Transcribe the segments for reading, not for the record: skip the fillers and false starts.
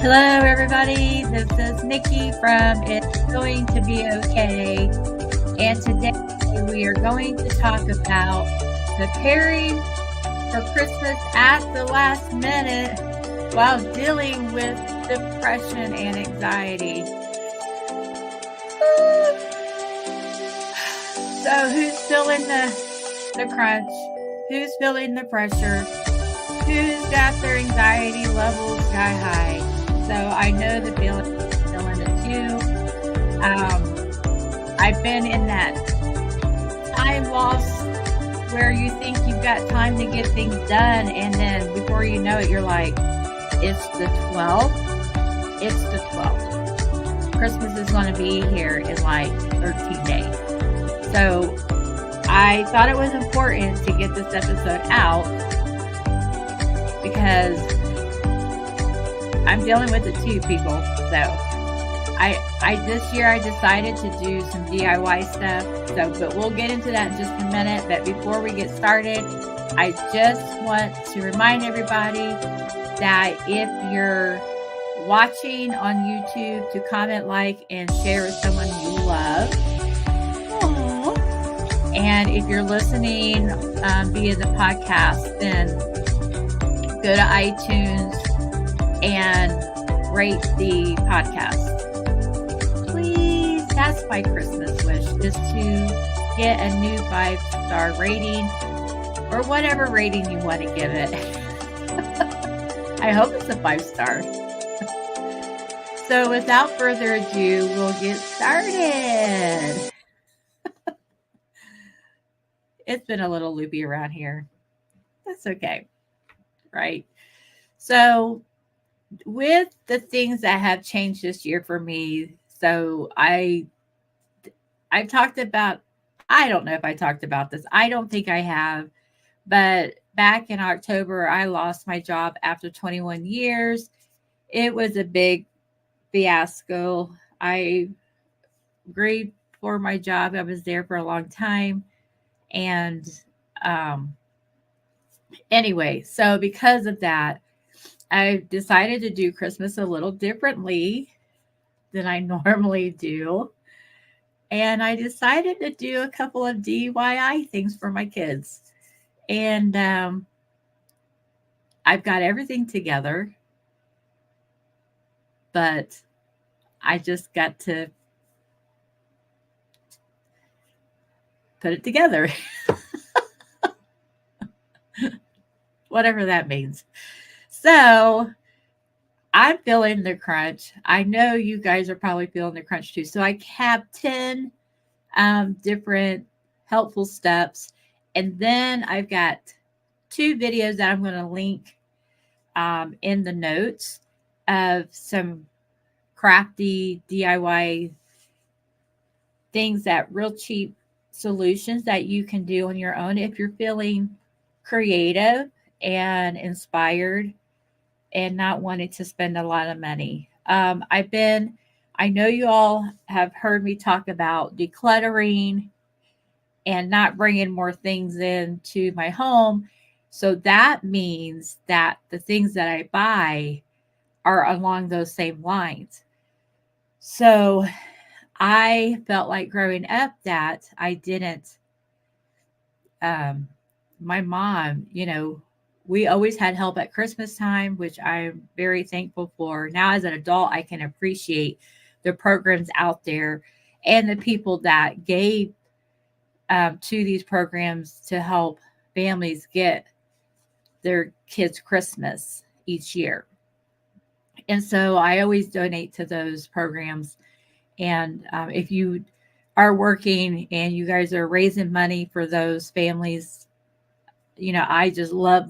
Hello, everybody. This is Nikki from It's Going to Be Okay. And today we are going to talk about preparing for Christmas at the last minute while dealing with depression and anxiety. So who's feeling the crunch? Who's feeling the pressure? Who's got their anxiety levels sky high? So I know the feeling it too. I've been in that time loss where you think you've got time to get things done, and then before you know it, you're like, it's the 12th. It's the 12th. Christmas is going to be here in like 13 days. So I thought it was important to get this episode out because I'm dealing with it too, people. So I this year I decided to do some DIY stuff. So, but we'll get into that in just a minute. But before we get started, I just want to remind everybody that if you're watching on YouTube, to comment, like, and share with someone you love. Aww. And if you're listening via the podcast, then go to iTunes and rate the podcast. Please, that's my Christmas wish, is to get a new 5-star rating or whatever rating you want to give it. I hope it's a 5-star. So without further ado, we'll get started. It's been a little loopy around here. That's okay. Right? So with the things that have changed this year for me, so I've talked about, I don't know if I talked about this. I don't think I have, but back in October, I lost my job after 21 years. It was a big fiasco. I grieved for my job. I was there for a long time. And anyway, so because of that, I decided to do Christmas a little differently than I normally do. And I decided to do a couple of DIY things for my kids. And I've got everything together, but I just got to put it together. Whatever that means. So I'm feeling the crunch. I know you guys are probably feeling the crunch too. So I have 10 different helpful steps. And then I've got 2 videos that I'm going to link in the notes of some crafty DIY things, that real cheap solutions that you can do on your own if you're feeling creative and inspired and not wanting to spend a lot of money. I know you all have heard me talk about decluttering and not bringing more things into my home. So that means that the things that I buy are along those same lines. So I felt like growing up that I didn't, my mom, we always had help at Christmas time, which I'm very thankful for. Now, as an adult, I can appreciate the programs out there and the people that gave to these programs to help families get their kids' Christmas each year. And so I always donate to those programs. And if you are working and you guys are raising money for those families, I just love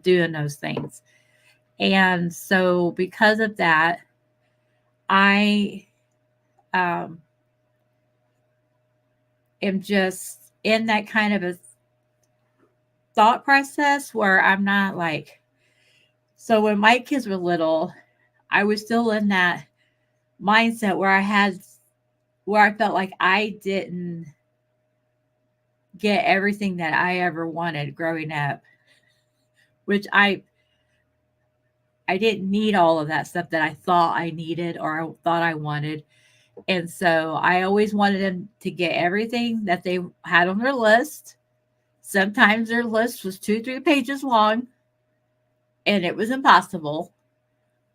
doing those things. And so because of that, I am just in that kind of a thought process where I'm not like, so when my kids were little, I was still in that mindset where I felt like I didn't get everything that I ever wanted growing up, which I I didn't need all of that stuff that I thought I needed or I thought I wanted. And so I always wanted them to get everything that they had on their list. Sometimes their list was 2, 3 pages long and it was impossible,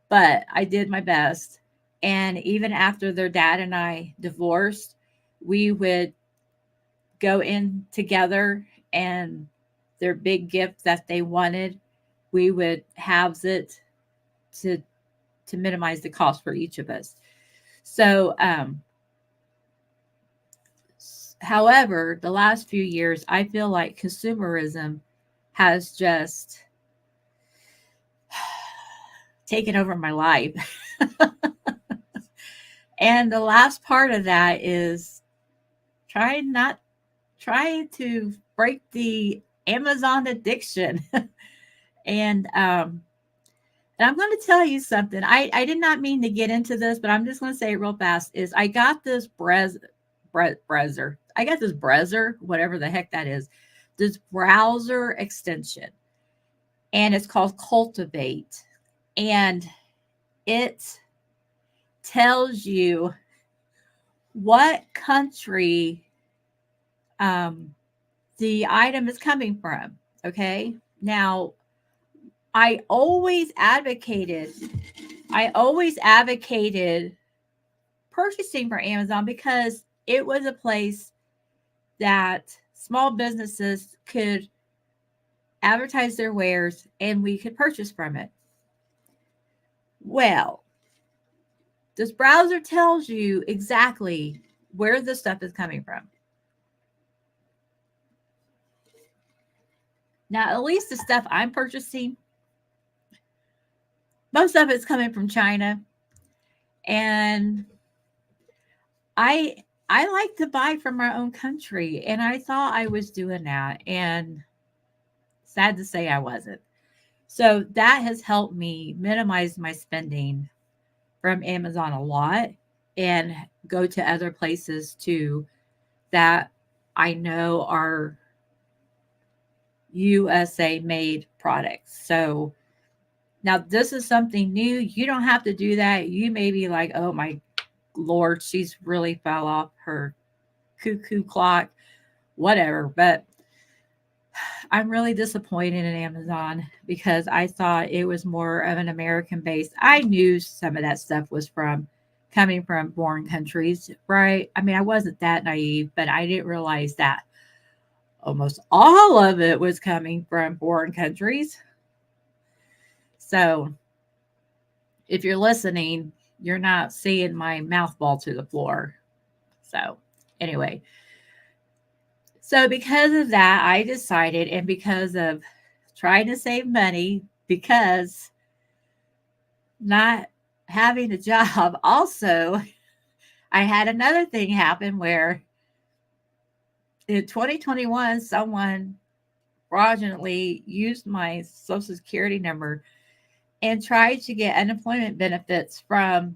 but I did my best. And even after their dad and I divorced, we would go in together and their big gift that they wanted, we would halves it to to minimize the cost for each of us. So, however, the last few years, I feel like consumerism has just taken over my life. And the last part of that is trying to break the Amazon addiction. and and I'm going to tell you something. I did not mean to get into this, but I'm just going to say it real fast. Is I got this browser. I got this browser, whatever the heck that is, this browser extension, and it's called Cultivate, and it tells you what country the item is coming from. Okay, now I always advocated I always advocated purchasing from Amazon because it was a place that small businesses could advertise their wares and we could purchase from it. Well, this browser tells you exactly where the stuff is coming from. Now, at least the stuff I'm purchasing, most of it's coming from China. And I I like to buy from our own country, and I thought I was doing that, and sad to say I wasn't. So that has helped me minimize my spending from Amazon a lot and go to other places too that I know are USA made products. So now this is something new. You don't have to do that. You may be like, oh my Lord, she's really fell off her cuckoo clock, whatever. But I'm really disappointed in Amazon because I thought it was more of an American base. I knew some of that stuff was coming from foreign countries, right? I mean, I wasn't that naive, but I didn't realize that almost all of it was coming from foreign countries. So if you're listening, you're not seeing my mouth fall to the floor. So anyway, so because of that, I decided, and because of trying to save money, because not having a job, also, I had another thing happen where in 2021, someone fraudulently used my social security number and tried to get unemployment benefits from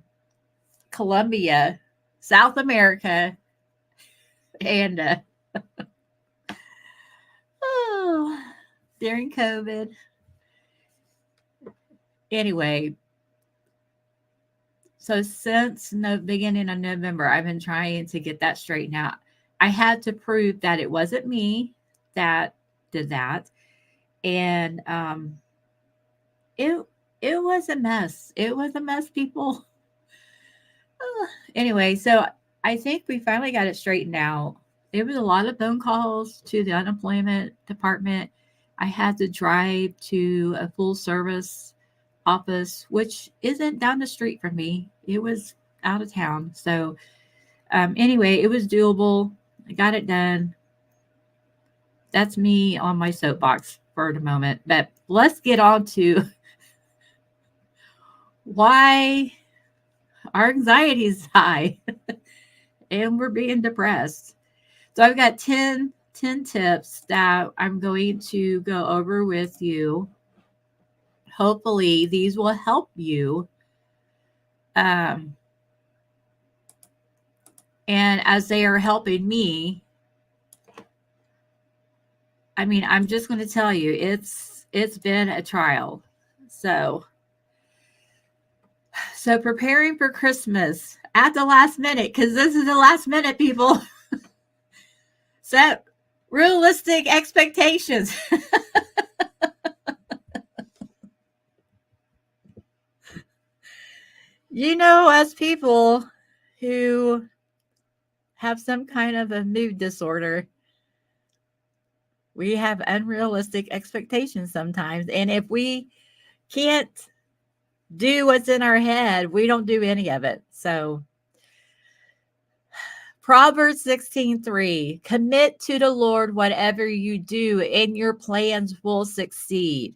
Colombia, South America, and oh, during COVID. Anyway, so since the beginning of November, I've been trying to get that straightened out. I had to prove that it wasn't me that did that, and it it was a mess. It was a mess, people. Anyway, so I think we finally got it straightened out. It was a lot of phone calls to the unemployment department. I had to drive to a full service office, which isn't down the street from me. It was out of town. So, anyway, it was doable. I got it done. That's me on my soapbox for the moment. But let's get on to why our anxiety is high and we're being depressed. So I've got 10 tips that I'm going to go over with you. Hopefully these will help you. And as they are helping me, I mean, I'm just going to tell you, it's been a trial. So So preparing for Christmas at the last minute, because this is the last minute, people. Set realistic expectations. As people who have some kind of a mood disorder, we have unrealistic expectations sometimes. And if we can't do what's in our head, we don't do any of it. So Proverbs 16:3, commit to the Lord whatever you do, and your plans will succeed.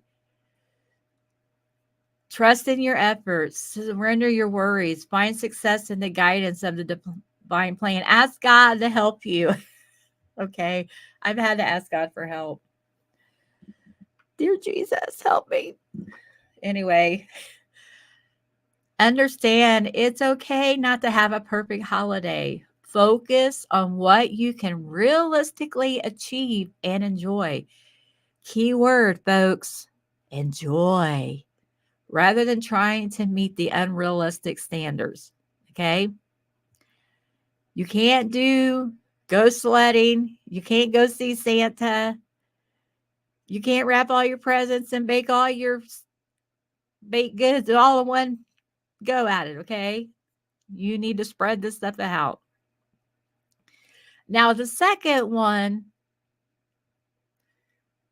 Trust in your efforts, surrender your worries, find success in the guidance of the divine plan. Ask God to help you. Okay, I've had to ask God for help. Dear Jesus, help me. Anyway, understand it's okay not to have a perfect holiday. Focus on what you can realistically achieve and enjoy. Key word, folks, enjoy, rather than trying to meet the unrealistic standards. Okay? You can't go sledding. You can't go see Santa. You can't wrap all your presents and bake all your baked goods all in one go at it, okay? You need to spread this stuff out. Now, the second one,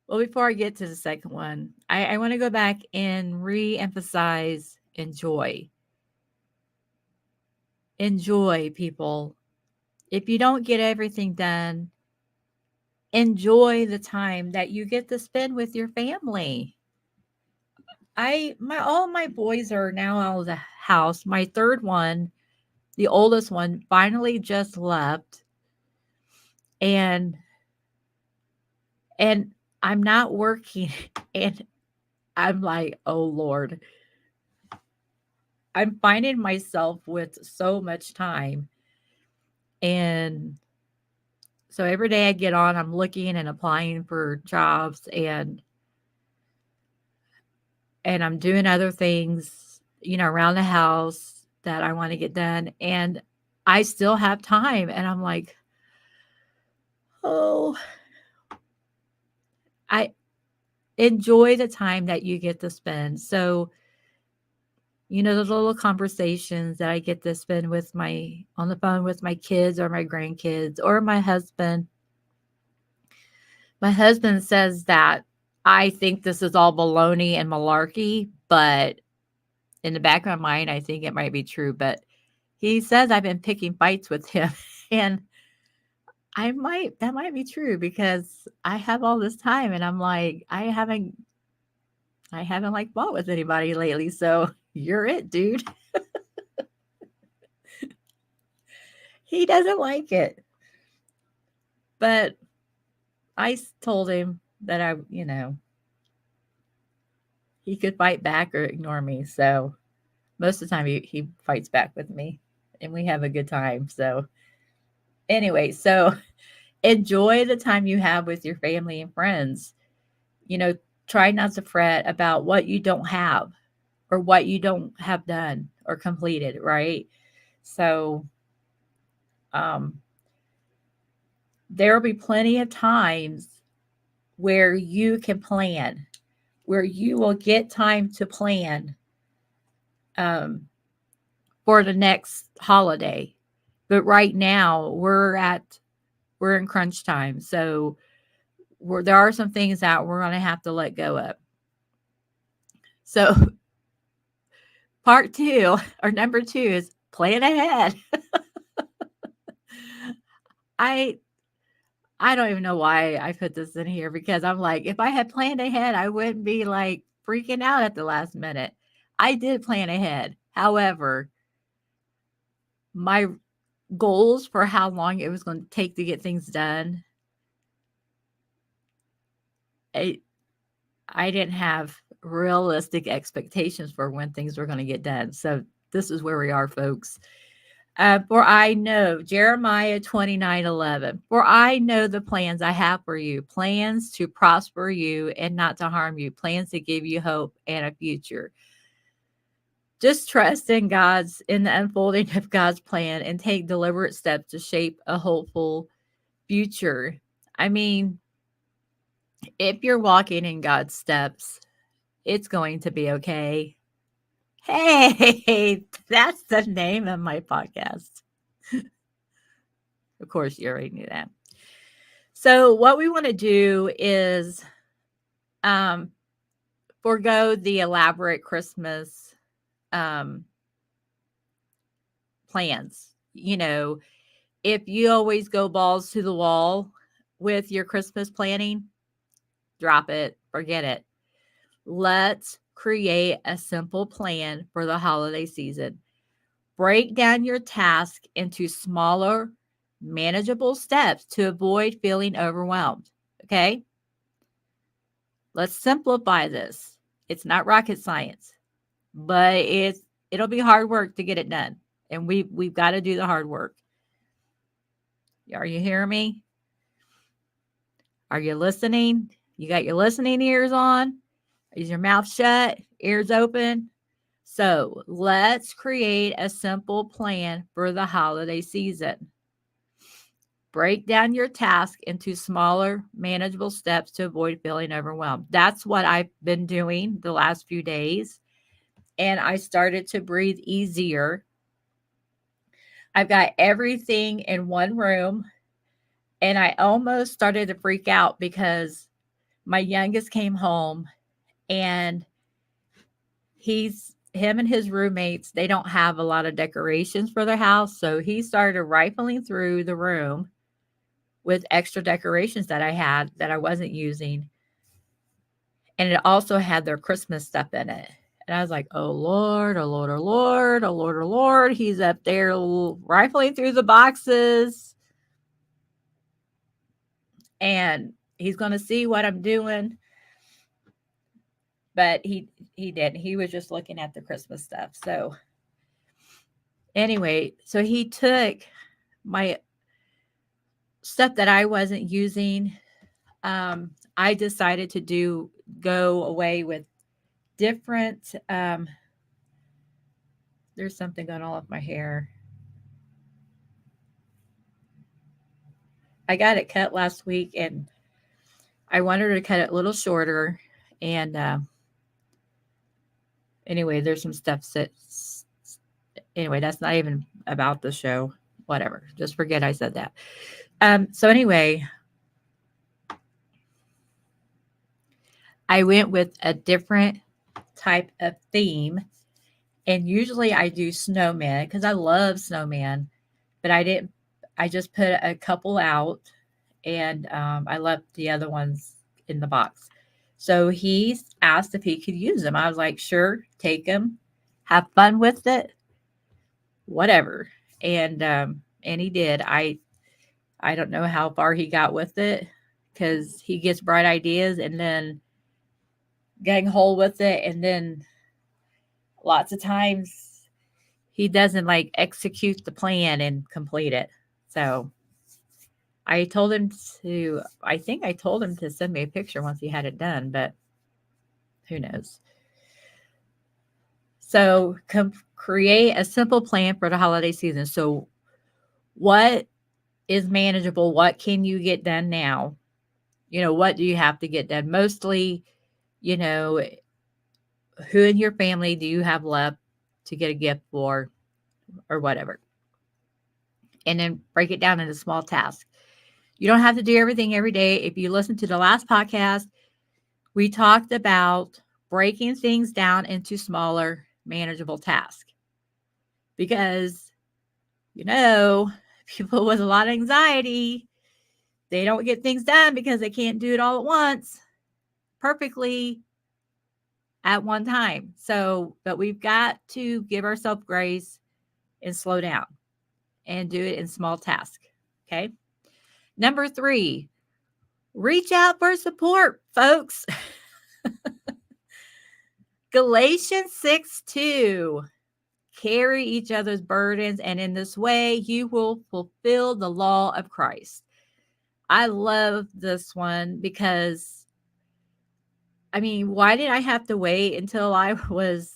well, before I get to the second one, I want to go back and re-emphasize enjoy. Enjoy, people. If you don't get everything done, enjoy the time that you get to spend with your family. All my boys are now out of the house. My third one, the oldest one, finally just left. And I'm not working, and I'm like, oh Lord. I'm finding myself with so much time. And so every day I get on, I'm looking and applying for jobs, and I'm doing other things, around the house that I want to get done. And I still have time. And I'm like, oh, I enjoy the time that you get to spend. So, the little conversations that I get to spend on the phone with my kids or my grandkids or my husband. My husband says that I think this is all baloney and malarkey, but in the back of my mind, I think it might be true. But he says I've been picking fights with him, and that might be true because I have all this time, and I'm like, I haven't like fought with anybody lately. So you're it, dude. He doesn't like it. But I told him that he could fight back or ignore me. So most of the time he fights back with me, and we have a good time. So anyway, so enjoy the time you have with your family and friends. Try not to fret about what you don't have or what you don't have done or completed, right? So there will be plenty of times where you can plan, where you will get time to plan for the next holiday. But right now we're in crunch time. So there are some things that we're going to have to let go of. So part 2 or number 2 is plan ahead. I don't even know why I put this in here, because I'm like, if I had planned ahead, I wouldn't be like freaking out at the last minute. I did plan ahead. However, my goals for how long it was going to take to get things done, I didn't have realistic expectations for when things were going to get done. So this is where we are, folks. For I know, Jeremiah 29:11, for I know the plans I have for you, plans to prosper you and not to harm you, plans to give you hope and a future. Just trust in the unfolding of God's plan and take deliberate steps to shape a hopeful future. I mean, if you're walking in God's steps, it's going to be okay. Hey, that's the name of my podcast. Of course, you already knew that. So, what we want to do is um, forego the elaborate Christmas um, plans. If you always go balls to the wall with your Christmas planning, drop it, forget it. Let's create a simple plan for the holiday season. Break down your task into smaller, manageable steps to avoid feeling overwhelmed. Okay? Let's simplify this. It's not rocket science, but it'll be hard work to get it done. And we've got to do the hard work. Are you hearing me? Are you listening? You got your listening ears on? Is your mouth shut? Ears open? So let's create a simple plan for the holiday season. Break down your task into smaller, manageable steps to avoid feeling overwhelmed. That's what I've been doing the last few days. And I started to breathe easier. I've got everything in one room. And I almost started to freak out because my youngest came home and him and his roommates, they don't have a lot of decorations for their house. So he started rifling through the room with extra decorations that I had that I wasn't using. And it also had their Christmas stuff in it. And I was like, oh Lord, oh Lord, oh Lord, oh Lord, oh Lord. He's up there rifling through the boxes. And he's going to see what I'm doing. But he didn't. He was just looking at the Christmas stuff. So anyway, so he took my stuff that I wasn't using. I decided to go away with different. There's something going on with my hair. I got it cut last week, and I wanted to cut it a little shorter. And anyway, there's some stuff anyway, that's not even about the show. Whatever. Just forget I said that. So anyway, I went with a different type of theme. And usually I do snowman because I love snowman, but I just put a couple out and I left the other ones in the box. So he asked if he could use them. I was like, sure, take them, have fun with it, whatever. And he did. I don't know how far he got with it because he gets bright ideas and then gang hole with it, and then lots of times he doesn't like execute the plan and complete it. So I told him I think I told him to send me a picture once he had it done, but who knows? So create a simple plan for the holiday season. So what is manageable? What can you get done now? What do you have to get done? Mostly, who in your family do you have left to get a gift for or whatever? And then break it down into small tasks. You don't have to do everything every day. If you listen to the last podcast, we talked about breaking things down into smaller, manageable tasks. Because, people with a lot of anxiety, they don't get things done because they can't do it all at once perfectly at one time. But we've got to give ourselves grace and slow down and do it in small tasks. Okay. Number 3, reach out for support, folks. Galatians 6:2. Carry each other's burdens, and in this way you will fulfill the law of Christ. I love this one because, why did I have to wait until I was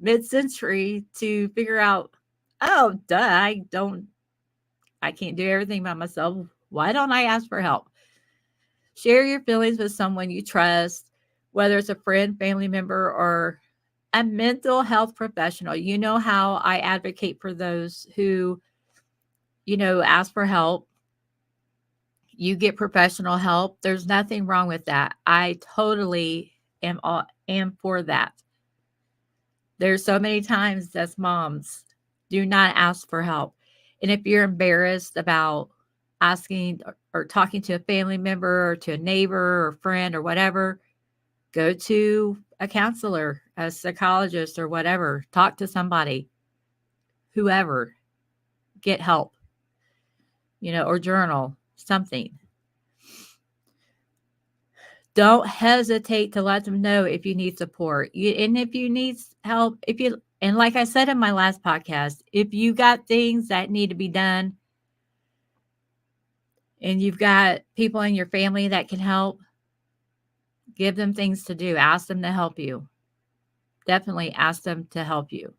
mid-century to figure out, oh, duh, I can't do everything by myself. Why don't I ask for help? Share your feelings with someone you trust, whether it's a friend, family member, or a mental health professional. You know how I advocate for those who, ask for help. You get professional help. There's nothing wrong with that. I totally am for that. There's so many times as moms, do not ask for help. And if you're embarrassed about asking or talking to a family member or to a neighbor or friend or whatever, go to a counselor, a psychologist or whatever. Talk to somebody, whoever. Get help, or journal, something. Don't hesitate to let them know if you need support. And if you need help, and like I said in my last podcast, if you got things that need to be done and you've got people in your family that can help, give them things to do. Ask them to help you. Definitely ask them to help you.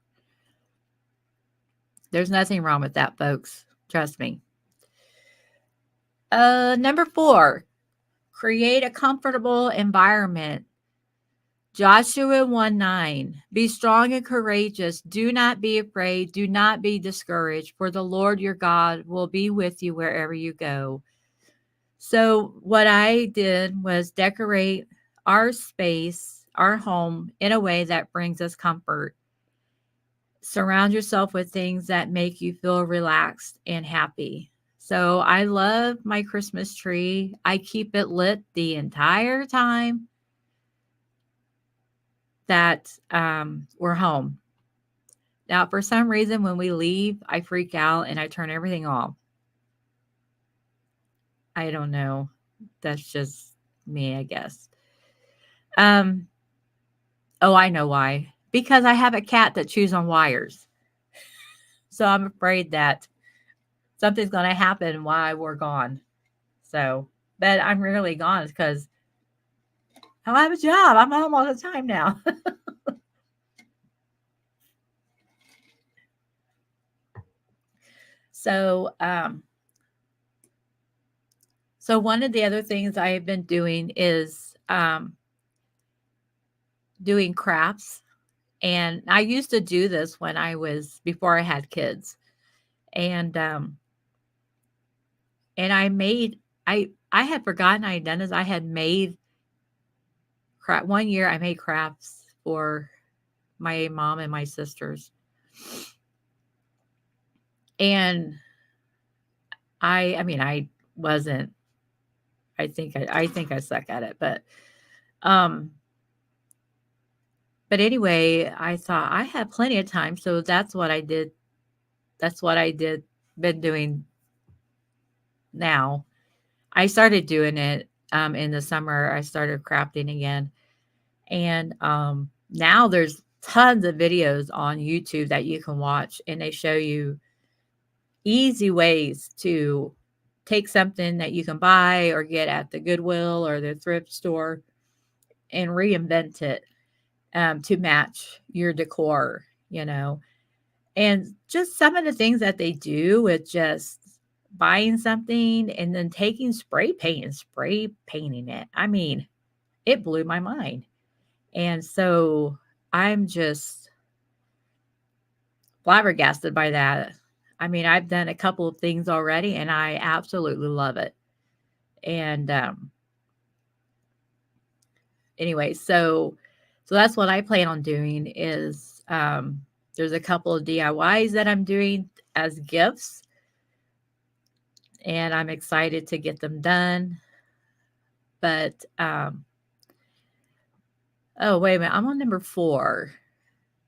There's nothing wrong with that, folks. Trust me. Number 4, create a comfortable environment. Joshua 1:9. Be strong and courageous. Do not be afraid. Do not be discouraged, for the Lord your God will be with you wherever you go. So what I did was decorate our space, our home, in a way that brings us comfort. Surround yourself with things that make you feel relaxed and happy. So I love my Christmas tree. I keep it lit the entire time that we're home. Now, for some reason, when we leave, I freak out and I turn everything off. I don't know. That's just me, I guess. Oh, I know why. Because I have a cat that chews on wires. So I'm afraid that something's going to happen while we're gone. So, but I'm rarely gone because I have a job. I'm home all the time now. So, so one of the other things I have been doing is doing crafts. And I used to do this before I had kids. And I made, I had forgotten I had done this. I had made one year I made crafts for my mom and my sisters. And I wasn't, I think I suck at it, but anyway, I thought I had plenty of time. So that's what I did. Been doing now. I started doing it in the summer. I started crafting again. And now there's tons of videos on YouTube that you can watch, and they show you easy ways to take something that you can buy or get at the Goodwill or the thrift store and reinvent it to match your decor, And just some of the things that they do with just buying something and then taking spray paint and spray painting it. I mean, it blew my mind. And so I'm just flabbergasted by that. I mean, I've done a couple of things already and I absolutely love it. And anyway, so that's what I plan on doing is there's a couple of DIYs that I'm doing as gifts. And I'm excited to get them done. But oh, wait a minute. I'm on number 4.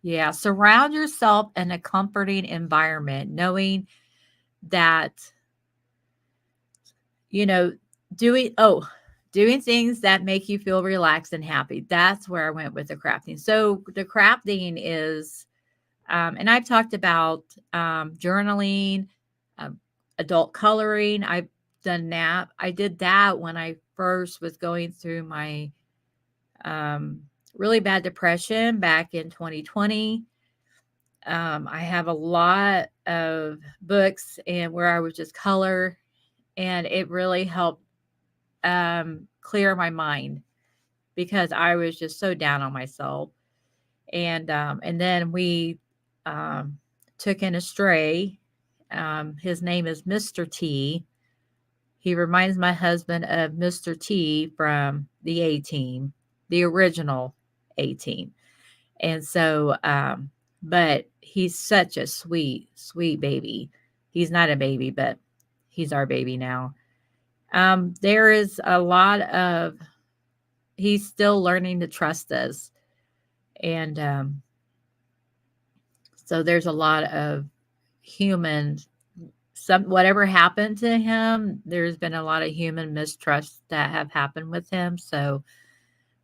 Yeah. Surround yourself in a comforting environment, knowing that, doing things that make you feel relaxed and happy. That's where I went with the crafting. So the crafting is, and I've talked about journaling, adult coloring. I've done that. I did that when I first was going through my really bad depression back in 2020. I have a lot of books and where I would just color, and it really helped clear my mind because I was just so down on myself. And then we um, took in a stray. His name is Mr. T. He reminds my husband of Mr. T from the A Team, the original A Team. And so, but he's such a sweet, sweet baby. He's not a baby, but he's our baby now. There is a lot of, he's still learning to trust us. And so there's a lot of human, whatever happened to him, there's been a lot of human mistrust that have happened with him. So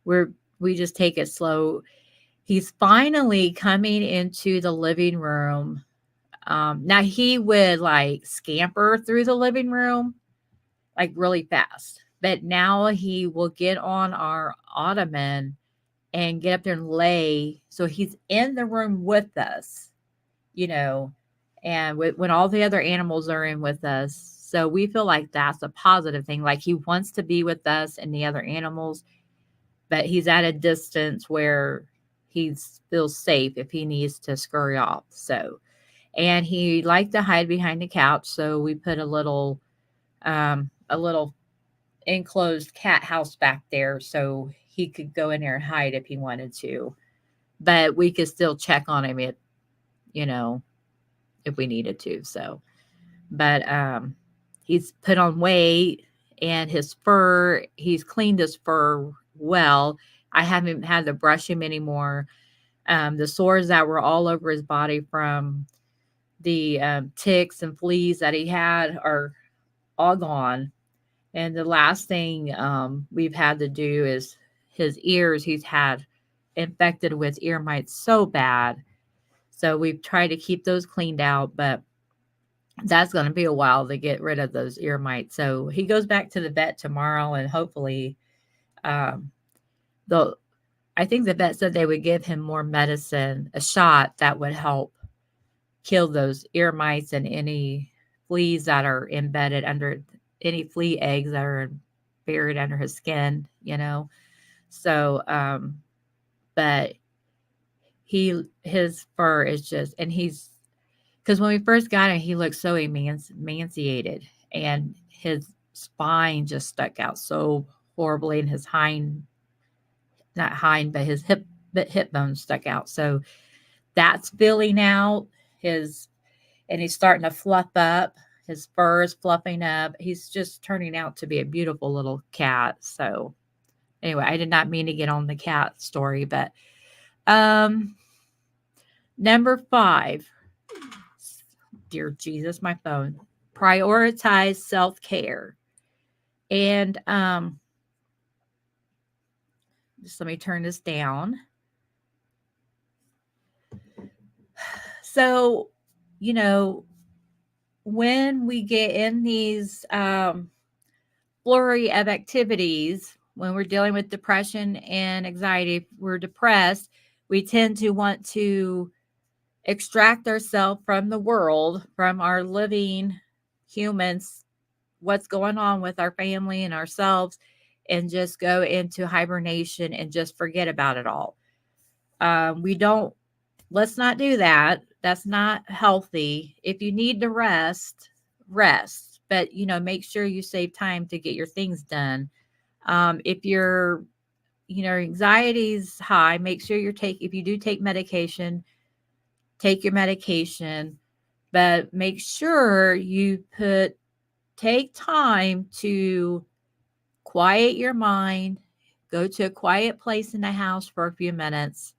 we're, we just take it slow. He's finally coming into the living room. Now he would like scamper through the living room like really fast, but now he will get on our ottoman and get up there and lay. So he's in the room with us, you know, and when all the other animals are in with us. So we feel like that's a positive thing. Like he wants to be with us and the other animals, but he's at a distance where he feels safe if he needs to scurry off. So, and he liked to hide behind the couch. So we put a little enclosed cat house back there so he could go in there and hide if he wanted to. But we could still check on him if, you know, if we needed to. So, but he's put on weight and his fur, he's cleaned his fur well. I haven't had to brush him anymore. The sores that were all over his body from the ticks and fleas that he had are all gone. And the last thing we've had to do is his ears, he's had infected with ear mites so bad. So we've tried to keep those cleaned out, but that's going to be a while to get rid of those ear mites. So he goes back to the vet tomorrow, and hopefully, um, they'll. I think the vet said they would give him more medicine, a shot that would help kill those ear mites and any fleas that are embedded under any flea eggs that are buried under his skin. You know, so but his fur is just, and he's because when we first got him, he looked so emaciated, and his spine just stuck out so horribly, and his not hind, but hip bone stuck out. So that's filling out his, and he's starting to fluff up. His fur is fluffing up. He's just turning out to be a beautiful little cat. So anyway, I did not mean to get on the cat story, but um, number 5. Dear Jesus, my phone. Prioritize self-care. And just let me turn this down. So, you know, when we get in these flurry of activities, when we're dealing with depression and anxiety, if we're depressed, we tend to want to extract ourselves from the world, from our living humans, what's going on with our family and ourselves, and just go into hibernation and just forget about it all. We don't, let's not do that. That's not healthy. If you need to rest, rest. But, you know, make sure you save time to get your things done. If you're, you know, anxiety's high, make sure if you do take medication, take your medication, but make sure you take time to quiet your mind, go to a quiet place in the house for a few minutes,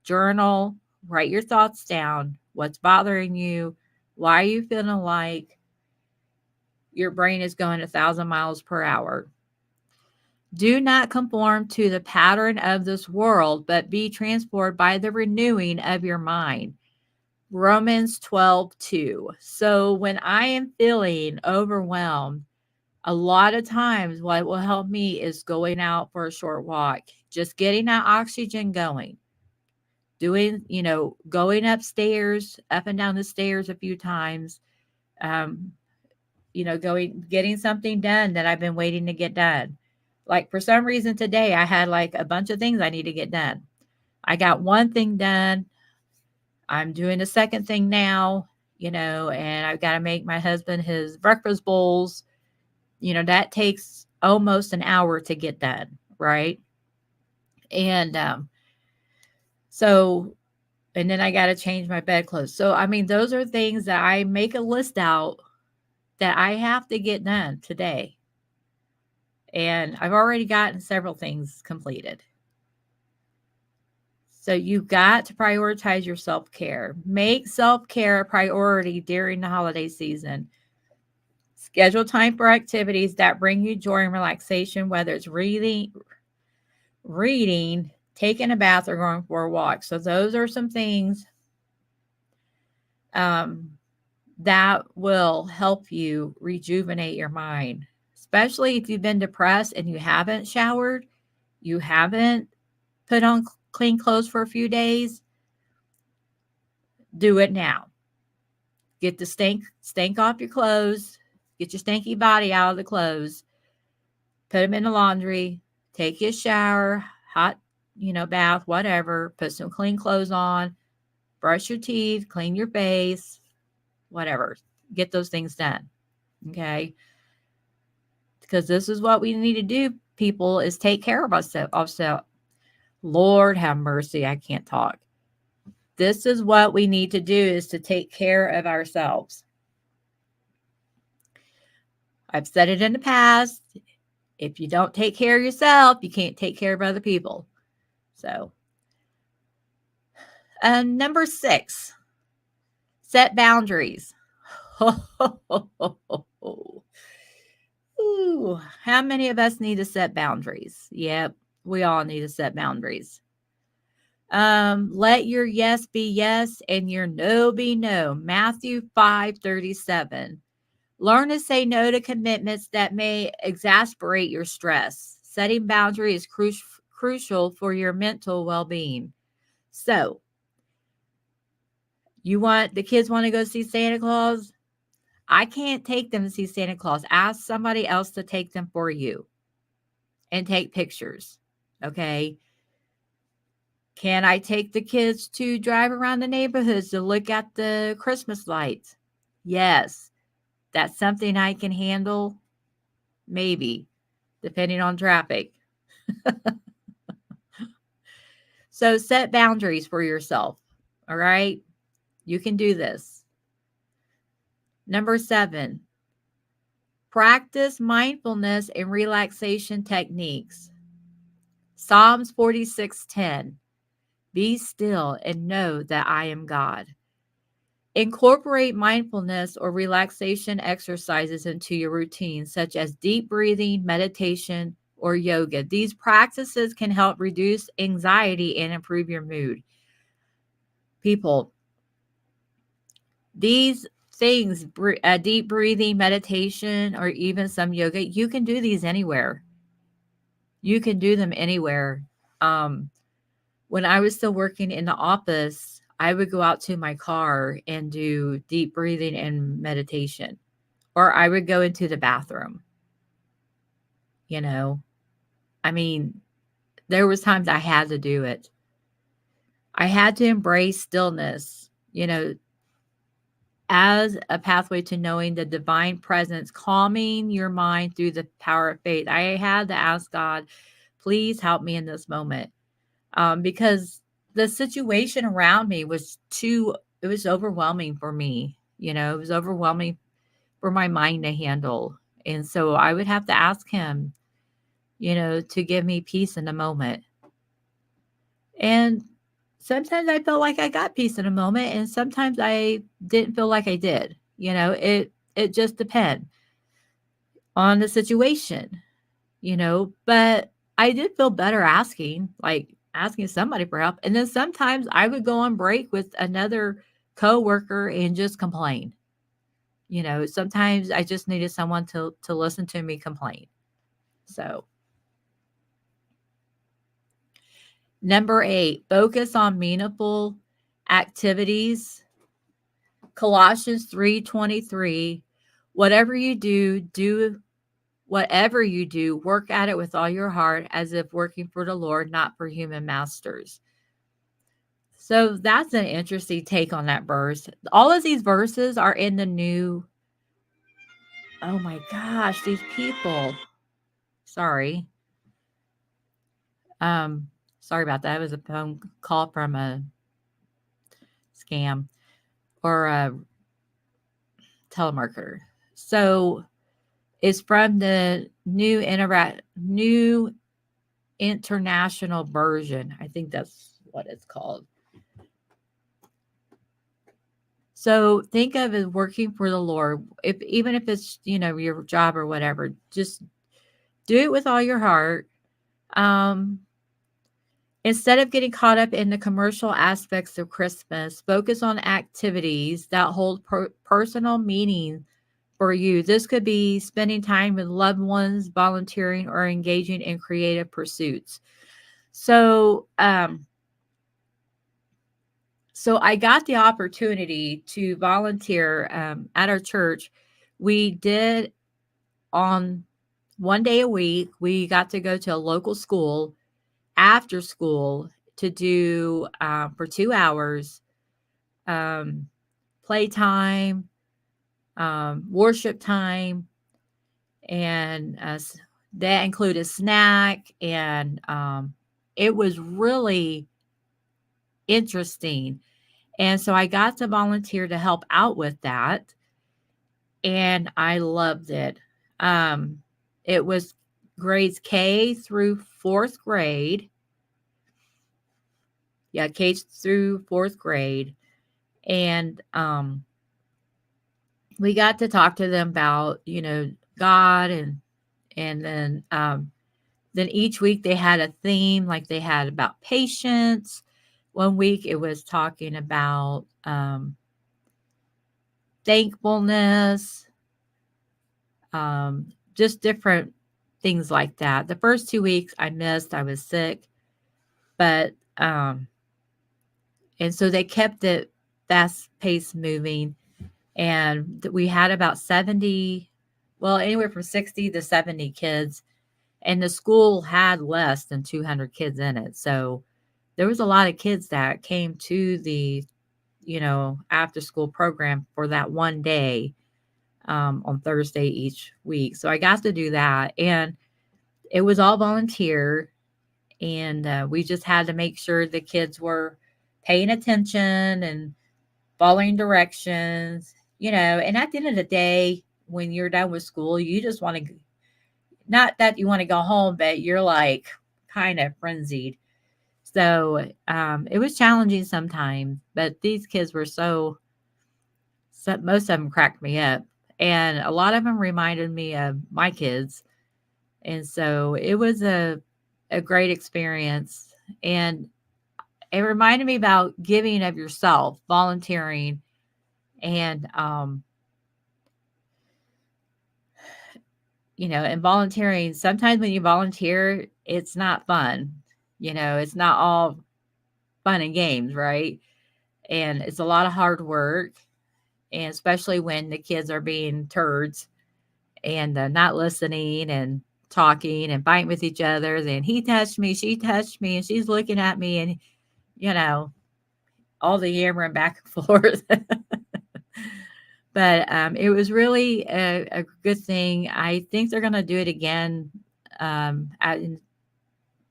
journal, write your thoughts down, what's bothering you, why are you feeling like your brain is going 1,000 miles per hour. Do not conform to the pattern of this world, but be transformed by the renewing of your mind. Romans 12:2. So when I am feeling overwhelmed, a lot of times what will help me is going out for a short walk, just getting that oxygen going. doing, going upstairs, up and down the stairs a few times, um, getting something done that I've been waiting to get done. Like for some reason today, I had like a bunch of things I need to get done. I got one thing done. I'm doing the second thing now, and I've got to make my husband his breakfast bowls. That takes almost an hour to get done, right? And so, and then I got to change my bedclothes. So, I mean, those are things that I make a list out that I have to get done today. And I've already gotten several things completed. So you got to prioritize your self-care. Make self-care a priority during the holiday season. Schedule time for activities that bring you joy and relaxation, whether it's reading, taking a bath, or going for a walk. So those are some things that will help you rejuvenate your mind, especially if you've been depressed and you haven't showered, you haven't put on clean clothes for a few days. Do it now. Get the stink off your clothes. Get your stinky body out of the clothes. Put them in the laundry. Take your shower, hot, bath, whatever. Put some clean clothes on. Brush your teeth. Clean your face. Whatever. Get those things done. Okay? Because this is what we need to do, people, is take care of ourselves. Lord have mercy. I can't talk. This is what we need to do, is to take care of ourselves. I've said it in the past. If you don't take care of yourself, you can't take care of other people. So, number 6, set boundaries. Ooh, how many of us need to set boundaries? Yep, we all need to set boundaries. Let your yes be yes and your no be no. Matthew 5:37. Learn to say no to commitments that may exasperate your stress. Setting boundaries is crucial for your mental well-being. So, the kids want to go see Santa Claus? I can't take them to see Santa Claus. Ask somebody else to take them for you and take pictures. Okay? Can I take the kids to drive around the neighborhoods to look at the Christmas lights? Yes. That's something I can handle? Maybe, depending on traffic. So set boundaries for yourself. All right? You can do this. Number 7, practice mindfulness and relaxation techniques. Psalms 46:10. Be still and know that I am God. Incorporate mindfulness or relaxation exercises into your routine, such as deep breathing, meditation, or yoga. These practices can help reduce anxiety and improve your mood. People, these things, deep breathing, meditation, or even some yoga, you can do these anywhere. You can do them anywhere. When I was still working in the office, I would go out to my car and do deep breathing and meditation, or I would go into the bathroom. I mean, there was times I had to do it. I had to embrace stillness, as a pathway to knowing the divine presence, calming your mind through the power of faith. I had to ask God, please help me in this moment. Because the situation around me was it was overwhelming for me. It was overwhelming for my mind to handle. And so I would have to ask him, to give me peace in the moment. And sometimes I felt like I got peace in a moment, and sometimes I didn't feel like I did. It just depends on the situation, but I did feel better asking somebody for help. And then sometimes I would go on break with another coworker and just complain. Sometimes I just needed someone to listen to me complain. So Number 8, focus on meaningful activities. Colossians 3:23, whatever you do, work at it with all your heart as if working for the Lord, not for human masters. So that's an interesting take on that verse. All of these verses are in the new. Oh my gosh, these people. Sorry. Um, Sorry about that. It was a phone call from a scam or a telemarketer. So it's from the new international version. I think that's what it's called. So think of it working for the Lord. Even if it's, your job or whatever, just do it with all your heart. Um, Instead of getting caught up in the commercial aspects of Christmas, focus on activities that hold personal meaning for you. This could be spending time with loved ones, volunteering, or engaging in creative pursuits. So, so I got the opportunity to volunteer at our church. We did on one day a week. We got to go to a local school after school to do for 2 hours um, playtime, worship time, and that included snack, and it was really interesting. And so I got to volunteer to help out with that, and I loved it. Um, it was grades K through fourth grade. Yeah, K through fourth grade. And we got to talk to them about, God, and then each week they had a theme, like they had about patience. One week it was talking about thankfulness, just different things like that. The first 2 weeks I missed, I was sick, but and so they kept it fast pace moving, and we had about 70, well, anywhere from 60 to 70 kids, and the school had less than 200 kids in it. So there was a lot of kids that came to the, after school program for that one day on Thursday each week. So I got to do that, and it was all volunteer, and we just had to make sure the kids were paying attention and following directions, and at the end of the day, when you're done with school, you just want to, not that you want to go home, but you're like kind of frenzied. So it was challenging sometimes, but these kids were most of them cracked me up. And a lot of them reminded me of my kids. And so it was a great experience. And it reminded me about giving of yourself, volunteering, and and volunteering. Sometimes when you volunteer, it's not fun. It's not all fun and games, right? And it's a lot of hard work, and especially when the kids are being turds and not listening and talking and fighting with each other. Then he touched me, she touched me, and she's looking at me, and you know, all the yammering back and forth. But it was really a good thing. I think they're going to do it again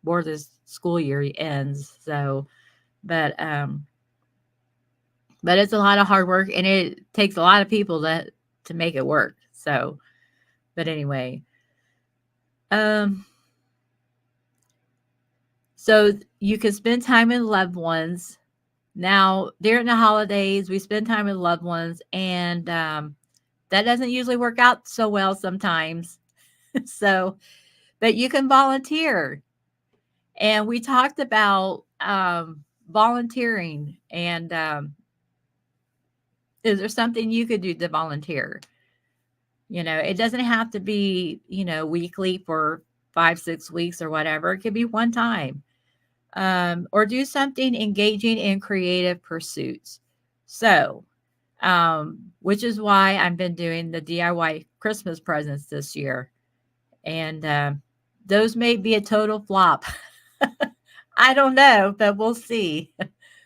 before this school year ends. So, but but it's a lot of hard work, and it takes a lot of people to make it work. So, but anyway, um, so you can spend time with loved ones. Now, during the holidays, we spend time with loved ones, and that doesn't usually work out so well sometimes. So, but you can volunteer. And we talked about volunteering, and is there something you could do to volunteer? It doesn't have to be, weekly for 5, 6 weeks or whatever. It could be one time. or do something engaging in creative pursuits. So, which is why I've been doing the DIY Christmas presents this year. And those may be a total flop. I don't know, but we'll see.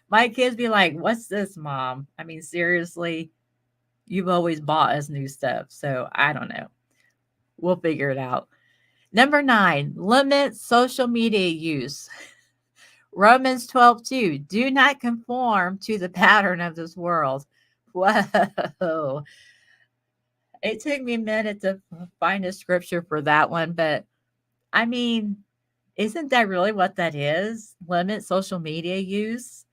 My kids be like, "What's this, mom?" I mean, seriously, you've always bought us new stuff. So I don't know. We'll figure it out. Number 9, limit social media use. Romans 12:2. Do not conform to the pattern of this world. Whoa. It took me a minute to find a scripture for that one, but I mean, isn't that really what that is? Limit social media use?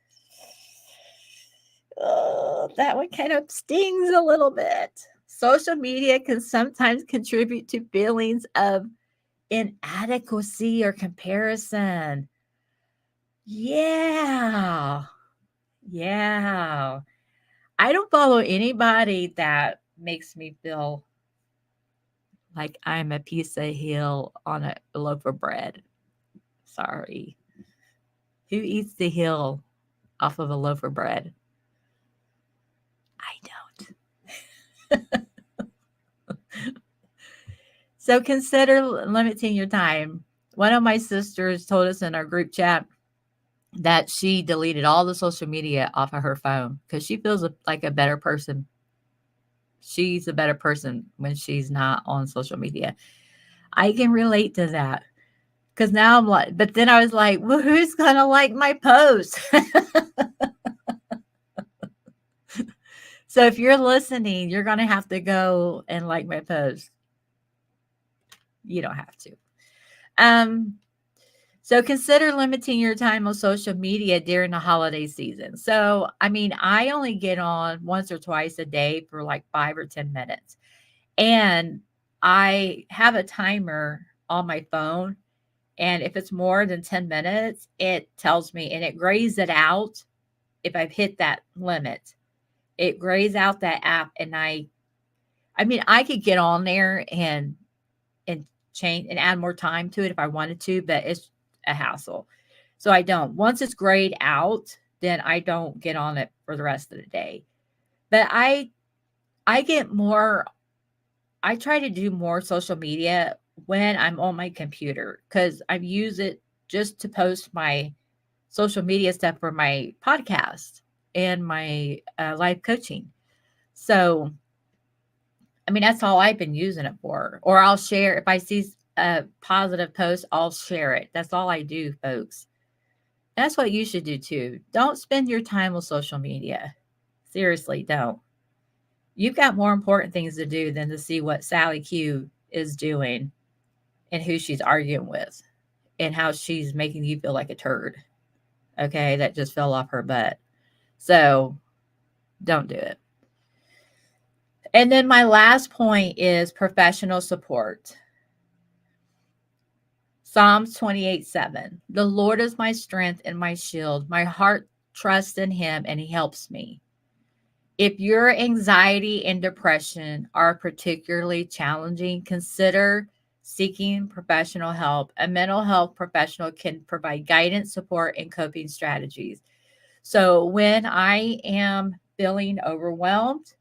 Oh, that one kind of stings a little bit. Social media can sometimes contribute to feelings of inadequacy or comparison. Yeah. Yeah. I don't follow anybody that makes me feel like I'm a piece of hill on a loaf of bread. Sorry. Who eats the hill off of a loaf of bread? I don't. So consider limiting your time. One of my sisters told us in our group chat that she deleted all the social media off of her phone because she feels like a better person. She's a better person when she's not on social media. I can relate to that because now I'm like, but then I was like, well, who's going to like my post? So if you're listening, you're going to have to go and like my post. You don't have to. Um, So consider limiting your time on social media during the holiday season. So, I mean, I only get on once or twice a day for like 5 or 10 minutes. And I have a timer on my phone. And if it's more than 10 minutes, it tells me and it grays it out if I've hit that limit. It grays out that app. And I mean, I could get on there and change and add more time to it if I wanted to, but it's a hassle. So I don't. Once it's grayed out, then I don't get on it for the rest of the day. But I get more I try to do more social media when I'm on my computer cuz I use it just to post my social media stuff for my podcast and my life coaching. So I mean, that's all I've been using it for. Or I'll share if I see a positive post, I'll share it. That's all I do, folks. That's what you should do too. Don't spend your time on social media. Seriously, don't. You've got more important things to do than to see what Sally Q is doing and who she's arguing with and how she's making you feel like a turd. Okay, that just fell off her butt. So don't do it. And then my last point is professional support. Psalms 28:7. The Lord is my strength and my shield. My heart trusts in him and he helps me. If your anxiety and depression are particularly challenging, consider seeking professional help. A mental health professional can provide guidance, support, and coping strategies. So when I am feeling overwhelmed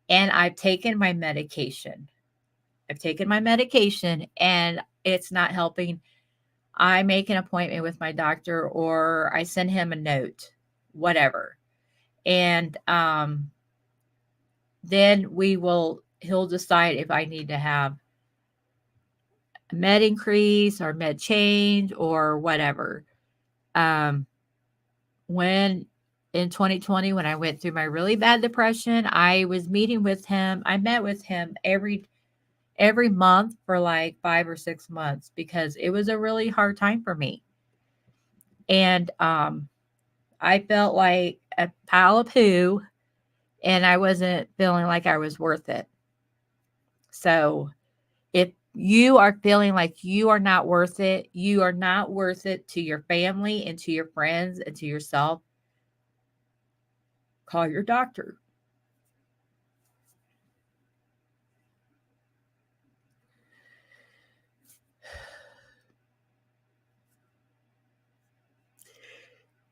and I've taken my medication and it's not helping, I make an appointment with my doctor or I send him a note, whatever. And then he'll decide if I need to have a med increase or med change or whatever. Um, when in 2020, when I went through my really bad depression, I was meeting with him. I met with him every month for like 5 or 6 months because it was a really hard time for me. And I felt like a pile of poo and I wasn't feeling like I was worth it. So if you are feeling like you are not worth it, you are not worth it to your family and to your friends and to yourself, call your doctor.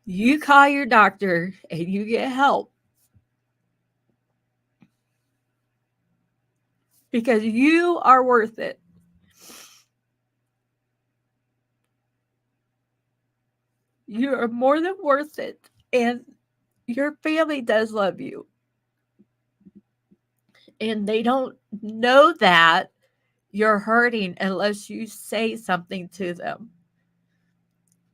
You call your doctor and you get help. Because you are worth it. You are more than worth it. And your family does love you. And they don't know that you're hurting unless you say something to them.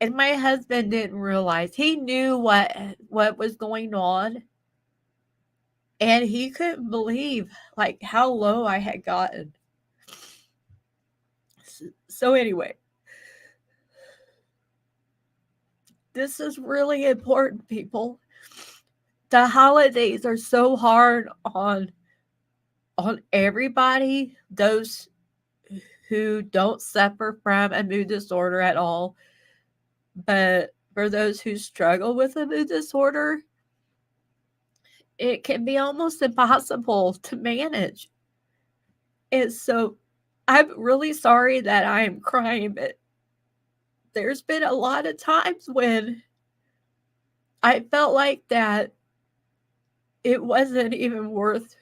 And my husband didn't realize. He knew what was going on. And he couldn't believe like how low I had gotten. So anyway, this is really important, people. The holidays are so hard on everybody, those who don't suffer from a mood disorder at all. But for those who struggle with a mood disorder, it can be almost impossible to manage. And so I'm really sorry that I am crying, but there's been a lot of times when I felt like that it wasn't even worth,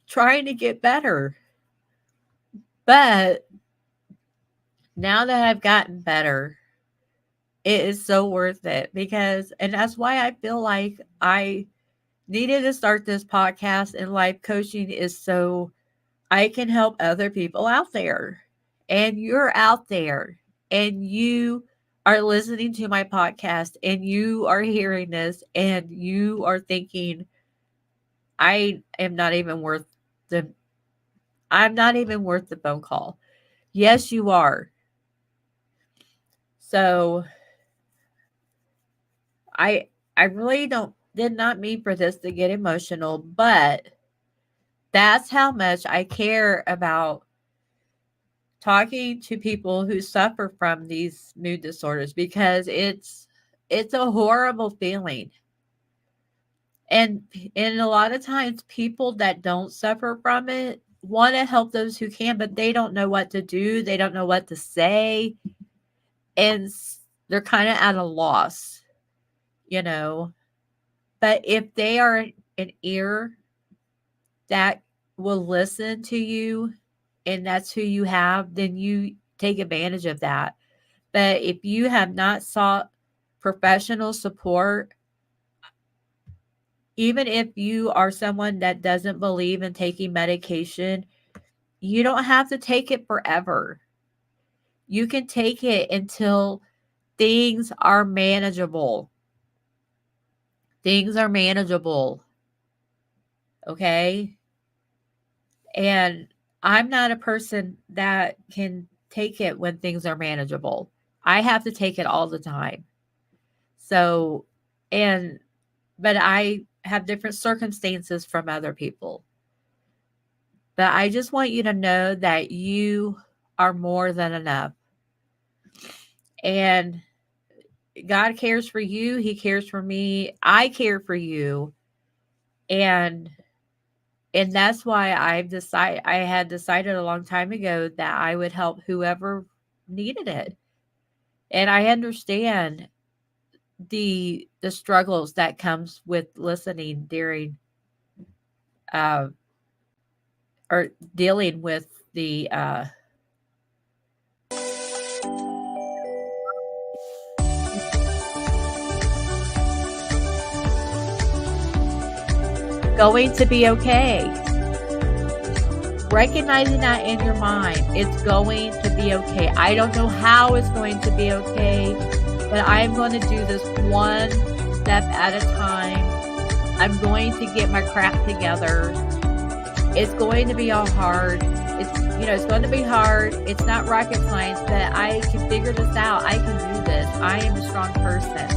trying to get better. But now that I've gotten better, it is so worth it and that's why I feel like I needed to start this podcast, and life coaching is so I can help other people out there. And you're out there and you are listening to my podcast and you are hearing this and you are thinking, I'm not even worth the phone call. Yes, you are. So I really did not mean for this to get emotional, but that's how much I care about talking to people who suffer from these mood disorders, because it's a horrible feeling. And a lot of times people that don't suffer from it want to help those who can, but they don't know what to do. They don't know what to say. And they're kind of at a loss, But if they are an ear that will listen to you and that's who you have, then you take advantage of that. But if you have not sought professional support, even if you are someone that doesn't believe in taking medication, you don't have to take it forever. You can take it until things are manageable. Things are manageable. Okay? And I'm not a person that can take it when things are manageable. I have to take it all the time. So, but I have different circumstances from other people. But I just want you to know that you are more than enough. And God cares for you. He cares for me. I care for you. And that's why I had decided a long time ago that I would help whoever needed it. And I understand the struggles that comes with listening during or dealing with the going to be okay. Recognizing that in your mind, it's going to be okay. I don't know how it's going to be okay, but I'm going to do this one step at a time. I'm going to get my crap together. It's going to be all hard. It's going to be hard. It's not rocket science, but I can figure this out. I can do this. I am a strong person.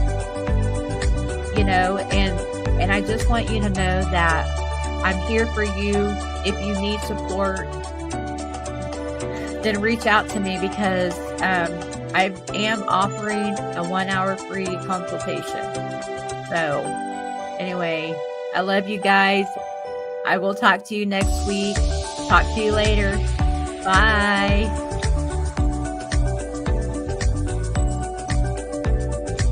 And I just want you to know that I'm here for you. If you need support, then reach out to me, because I am offering a 1-hour free consultation. So anyway, I love you guys. I will talk to you next week. Talk to you later. Bye.